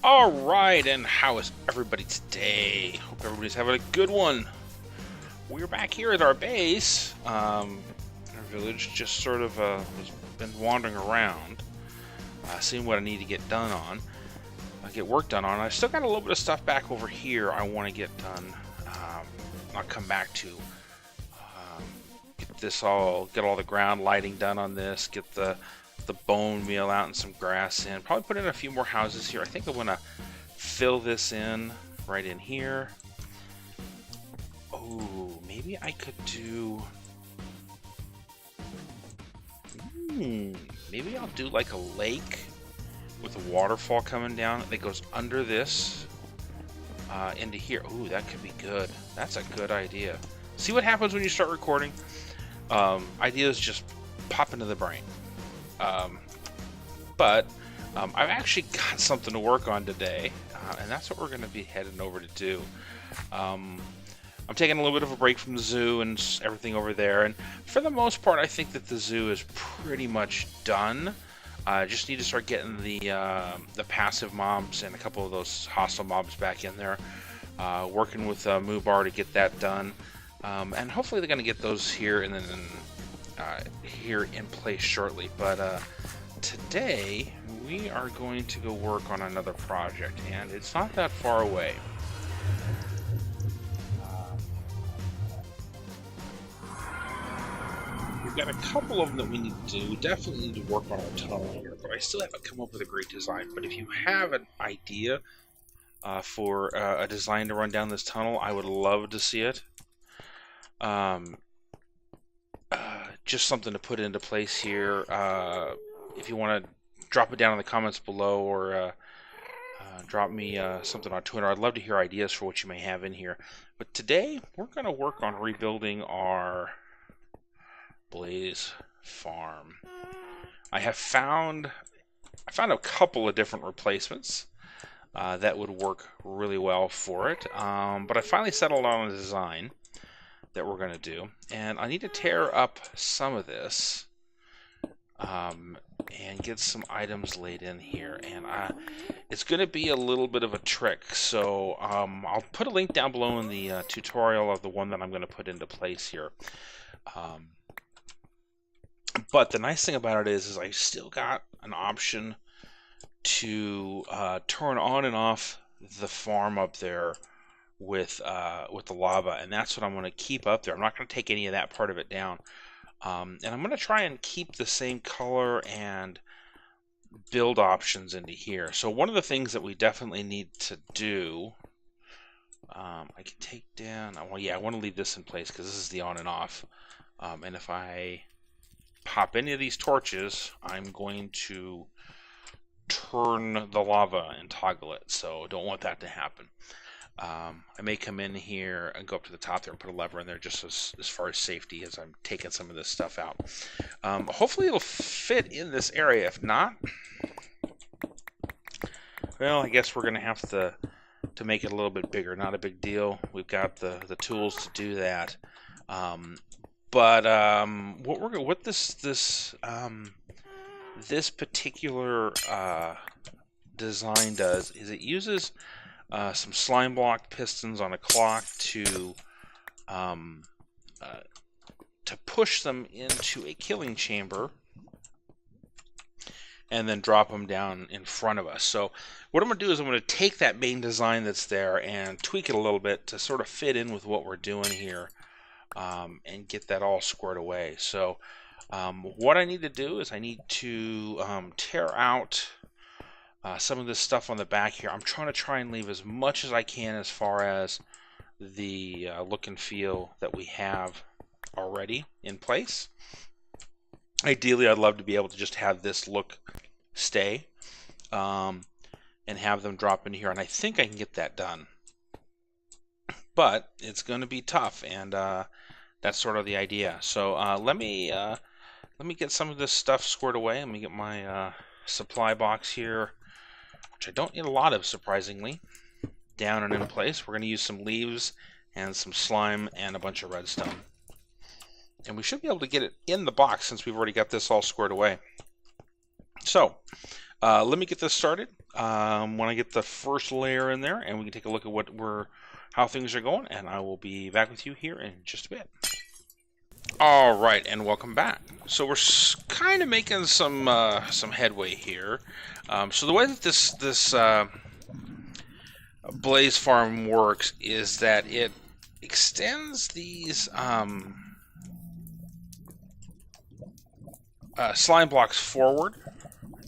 All right, and how is everybody today? Hope everybody's having a good one. We're back here at our base. Our village just sort of has been wandering around, seeing what I need to get done on, get work done on. I still got a little bit of stuff back over here I want to get done. I'll come back to get all the ground lighting done on this, get the bone meal out and some grass in. Probably put in a few more houses here. I think I want to fill this in right in here. Oh, maybe I could do... maybe I'll do like a lake with a waterfall coming down that goes under this into here. Ooh, that could be good. That's a good idea. See what happens when you start recording? Ideas just pop into the brain. But I've actually got something to work on today, and that's what we're going to be heading over to do. I'm taking a little bit of a break from the zoo and everything over there, and for the most part, I think that the zoo is pretty much done. I just need to start getting the passive mobs and a couple of those hostile mobs back in there. Working with Moobar to get that done, and hopefully they're going to get those here and then here in place shortly. But today we are going to go work on another project, and it's not that far away. We've got a couple of them that we need to do. We definitely need to work on our tunnel here, but I still haven't come up with a great design. But if you have an idea for a design to run down this tunnel, I would love to see it. Just something to put into place here. If you want to drop it down in the comments below, or drop me something on Twitter, I'd love to hear ideas for what you may have in here. But today we're going to work on rebuilding our Blaze farm. I found a couple of different replacements that would work really well for it, but I finally settled on a design that we're going to do, and I need to tear up some of this and get some items laid in here, and it's going to be a little bit of a trick, so I'll put a link down below in the tutorial of the one that I'm going to put into place here. But the nice thing about it is I still got an option to turn on and off the farm up there with the lava, and that's what I'm going to keep up there. I'm not going to take any of that part of it down, and I'm going to try and keep the same color and build options into here. So one of the things that we definitely need to do, I can take down. Well, yeah, I want to leave this in place because this is the on and off, and if I pop any of these torches, I'm going to turn the lava and toggle it, so don't want that to happen. I may come in here and go up to the top there and put a lever in there just as far as safety, as I'm taking some of this stuff out. Hopefully it'll fit in this area. If not, well, I guess we're going to have to make it a little bit bigger. Not a big deal. We've got the tools to do that. But what this particular design does is it uses some slime block pistons on a clock to push them into a killing chamber and then drop them down in front of us. So what I'm going to do is I'm going to take that main design that's there and tweak it a little bit to sort of fit in with what we're doing here. And get that all squared away. So what I need to do is I need to tear out some of this stuff on the back here. I'm trying and leave as much as I can as far as the look and feel that we have already in place. Ideally, I'd love to be able to just have this look stay and have them drop in here, and I think I can get that done. But it's going to be tough, and that's sort of the idea. So let me get some of this stuff squared away. Let me get my supply box here, which I don't need a lot of, surprisingly, down and in place. We're going to use some leaves and some slime and a bunch of redstone. And we should be able to get it in the box since we've already got this all squared away. So let me get this started, when I get the first layer in there, and we can take a look at how things are going, and I will be back with you here in just a bit. All right, and welcome back. So we're kind of making some headway here. So the way that this Blaze Farm works is that it extends these slime blocks forward,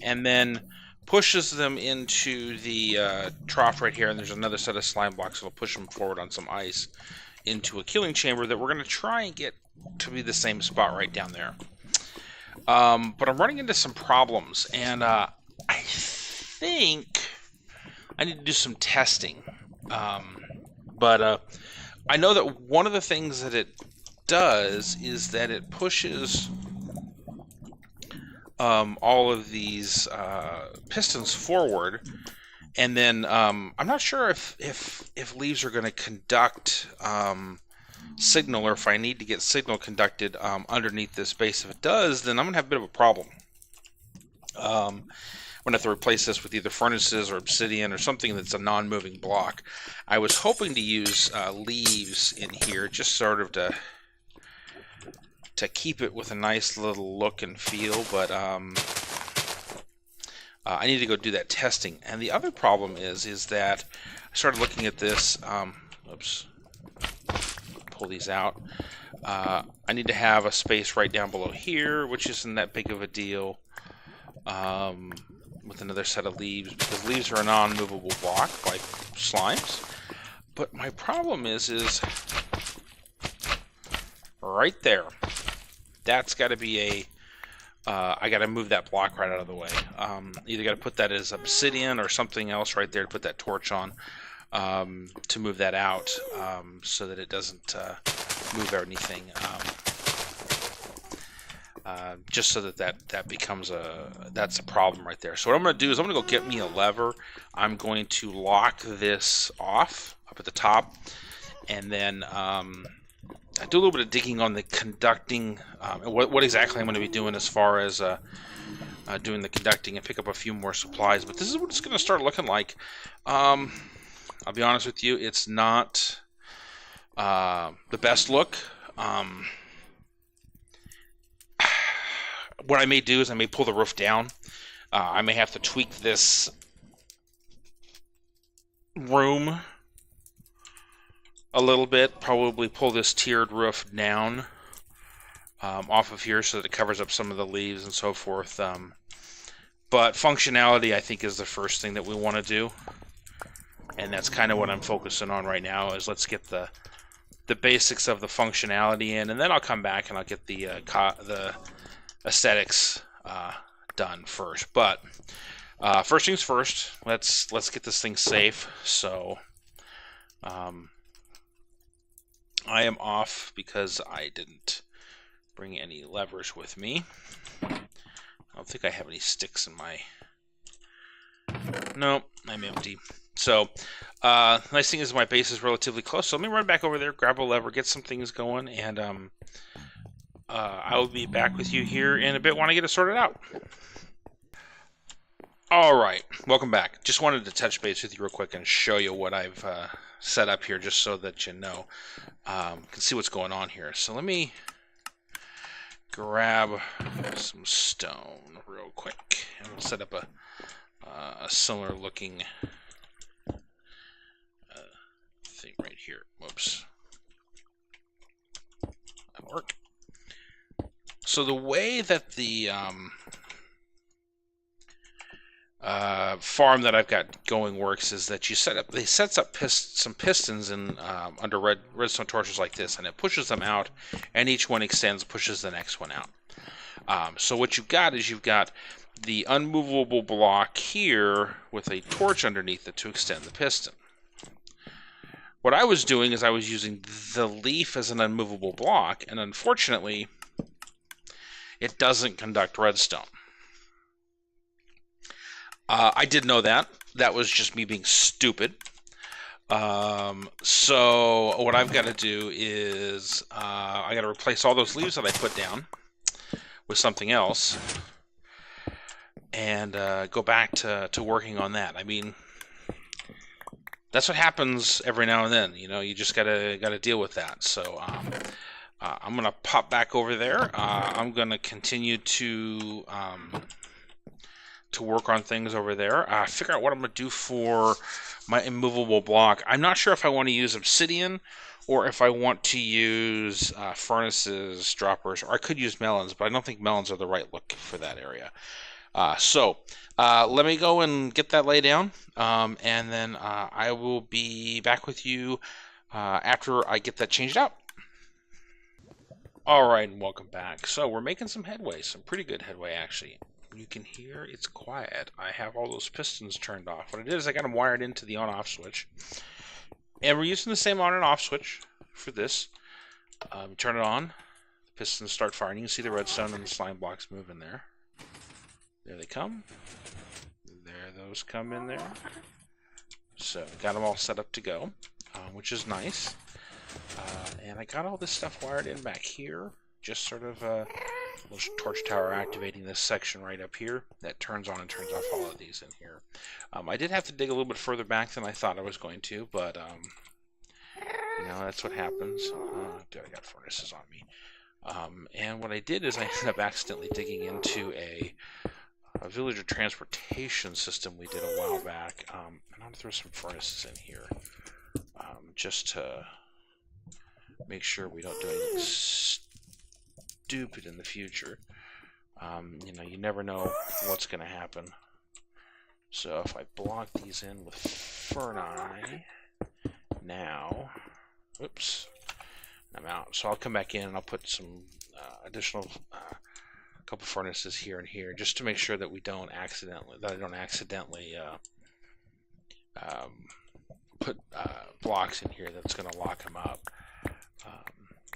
and then pushes them into the trough right here, and there's another set of slime blocks that'll push them forward on some ice into a killing chamber that we're going to try and get to be the same spot right down there. But I'm running into some problems, and I think I need to do some testing. But I know that one of the things that it does is that it pushes all of these pistons forward, and then I'm not sure if leaves are going to conduct signal, or if I need to get signal conducted underneath this base. If it does, then I'm going to have a bit of a problem. I'm going to have to replace this with either furnaces or obsidian or something that's a non-moving block. I was hoping to use leaves in here, just sort of to keep it with a nice little look and feel, but I need to go do that testing. And the other problem is that I started looking at this. Oops. Pull these out. I need to have a space right down below here, which isn't that big of a deal, with another set of leaves, because leaves are a non-movable block like slimes. But my problem is right there. That's got to be I got to move that block right out of the way. Either got to put that as obsidian or something else right there to put that torch on, to move that out, so that it doesn't move anything. Just so that becomes that's a problem right there. So what I'm going to do is I'm going to go get me a lever. I'm going to lock this off up at the top, and then I do a little bit of digging on the conducting, what exactly I'm going to be doing as far as doing the conducting, and pick up a few more supplies. But this is what it's going to start looking like. I'll be honest with you, it's not the best look. What I may do is I may pull the roof down. I may have to tweak this room a little bit, probably pull this tiered roof down off of here so that it covers up some of the leaves and so forth. But functionality, I think, is the first thing that we want to do, and that's kind of what I'm focusing on right now. Is let's get the basics of the functionality in, and then I'll come back and I'll get the aesthetics done first. But first things first, let's get this thing safe. So I am off because I didn't bring any levers with me. I don't think I have any sticks in my... No, I'm empty. So, nice thing is my base is relatively close, so let me run back over there, grab a lever, get some things going, and I will be back with you here in a bit when I get it sorted out. Alright, welcome back. Just wanted to touch base with you real quick and show you what I've set up here, just so that you know, can see what's going on here. So let me grab some stone real quick, and we'll set up a similar looking thing right here. Whoops. That'll work. So the way that the farm that I've got going works is that they sets up some pistons in under redstone torches like this, and it pushes them out, and each one pushes the next one out. So what you've got is the unmovable block here with a torch underneath it to extend the piston. What I was doing is I was using the leaf as an unmovable block, and unfortunately it doesn't conduct redstone. I did know that. That was just me being stupid. So what I've got to do is I got to replace all those leaves that I put down with something else. and go back to working on that. I mean, that's what happens every now and then. You know, you just gotta deal with that. So I'm gonna pop back over there. I'm gonna continue to work on things over there. Figure out what I'm gonna do for my immovable block. I'm not sure if I want to use obsidian or if I want to use furnaces, droppers, or I could use melons, but I don't think melons are the right look for that area. So let me go and get that laid down, and then I will be back with you after I get that changed out. Alright, and welcome back. So we're making some headway, some pretty good headway actually. You can hear it's quiet. I have all those pistons turned off. What I did is I got them wired into the on-off switch. And we're using the same on and off switch for this. Turn it on, the pistons start firing. You can see the redstone and the slime blocks move in there. There they come. There those come in there. So got them all set up to go, which is nice. And I got all this stuff wired in back here. Just sort of a little torch tower activating this section right up here that turns on and turns off all of these in here. I did have to dig a little bit further back than I thought I was going to, but you know, that's what happens. Dude, I got furnaces on me. And what I did is I ended up accidentally digging into a villager transportation system we did a while back. And I'm going to throw some furnaces in here just to make sure we don't do anything stupid in the future. You know, you never know what's going to happen. So if I block these in with ferni now, oops, I'm out. So I'll come back in and I'll put some additional couple furnaces here and here just to make sure that I don't accidentally put blocks in here that's going to lock them up.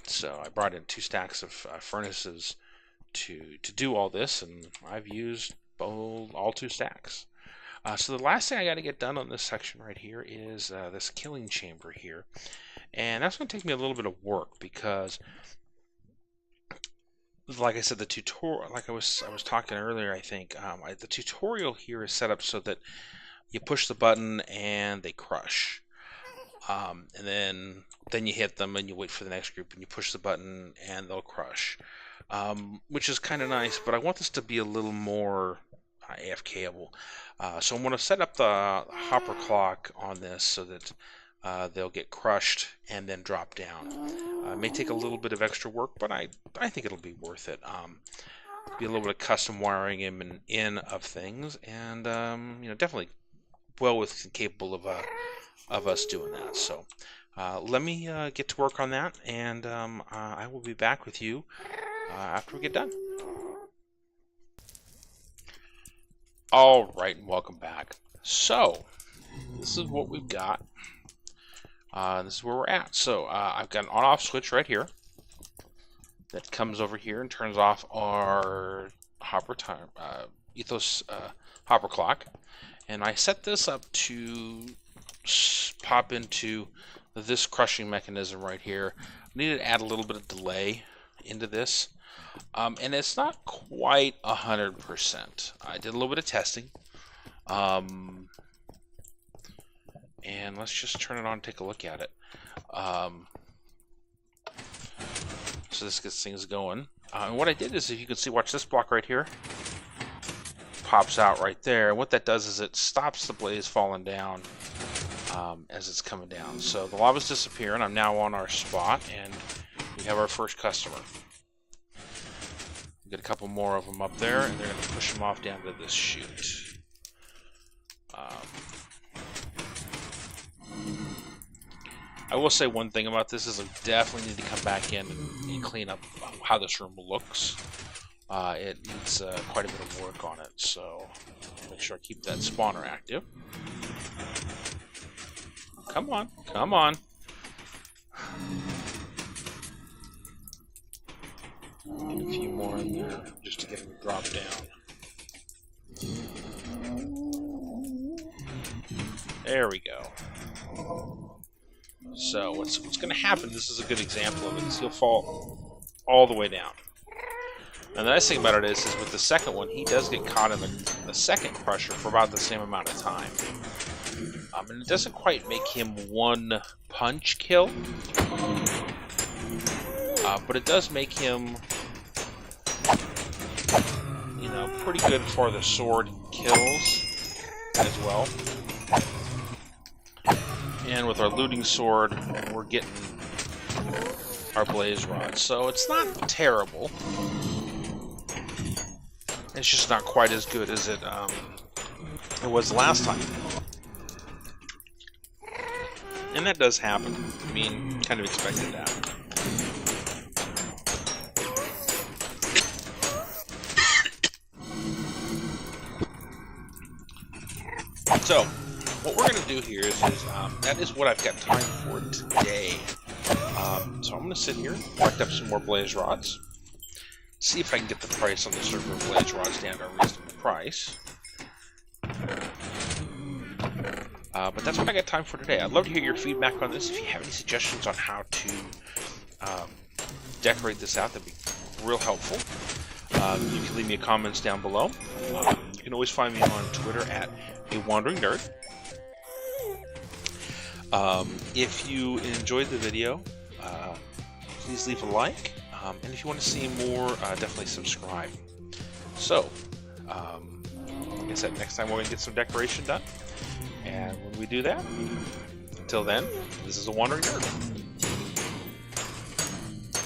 So I brought in 2 stacks of furnaces to do all this, and I've used all 2 stacks. So the last thing I got to get done on this section right here is this killing chamber here, and that's going to take me a little bit of work because, like I said, the tutorial, like I was talking earlier, I think the tutorial here is set up so that you push the button and they crush. And then you hit them and you wait for the next group and you push the button and they'll crush, which is kind of nice, but I want this to be a little more AFKable. So I'm going to set up the hopper clock on this so that they'll get crushed and then drop down. It may take a little bit of extra work, but I think it'll be worth it. Be a little bit of custom wiring in of things, and you know, definitely well within capable of us doing that. So let me get to work on that, and I will be back with you after we get done. Alright, and welcome back. So, this is what we've got. This is where we're at. So, I've got an on-off switch right here that comes over here and turns off our ethos hopper clock. And I set this up to pop into this crushing mechanism right here. I need to add a little bit of delay into this. And it's not quite 100%. I did a little bit of testing. And let's just turn it on and take a look at it. So this gets things going. And what I did is, if you can see, watch this block right here. Pops out right there. And what that does is it stops the blaze falling down as it's coming down. So the lava's disappearing. I'm now on our spot, and we have our first customer. Get a couple more of them up there, and they're going to push them off down to this chute. I will say one thing about this is I definitely need to come back in and clean up how this room looks. It needs quite a bit of work on it, so make sure I keep that spawner active. Come on, come on. Get a few more in there just to get them to drop down. There we go. So what's going to happen, this is a good example of it, is he'll fall all the way down. And the nice thing about it is with the second one, he does get caught in the second crusher for about the same amount of time. And it doesn't quite make him one punch kill, but it does make him, you know, pretty good for the sword kills as well. And with our looting sword, we're getting our blaze rod, so it's not terrible. It's just not quite as good as it was last time. And that does happen. I mean, kind of expected that. So, what we're going to do here is that is what I've got time for today. So I'm going to sit here, collect up some more blaze rods, see if I can get the price on the server of blaze rods down to a reasonable price. But that's what I got time for today. I'd love to hear your feedback on this. If you have any suggestions on how to decorate this out, that'd be real helpful. You can leave me comments down below. You can always find me on Twitter at @AWanderingNerd. If you enjoyed the video, please leave a like. And if you want to see more, definitely subscribe. So, like I said, next time we're going to get some decoration done. And when we do that, until then, this is a Wandering Nerd.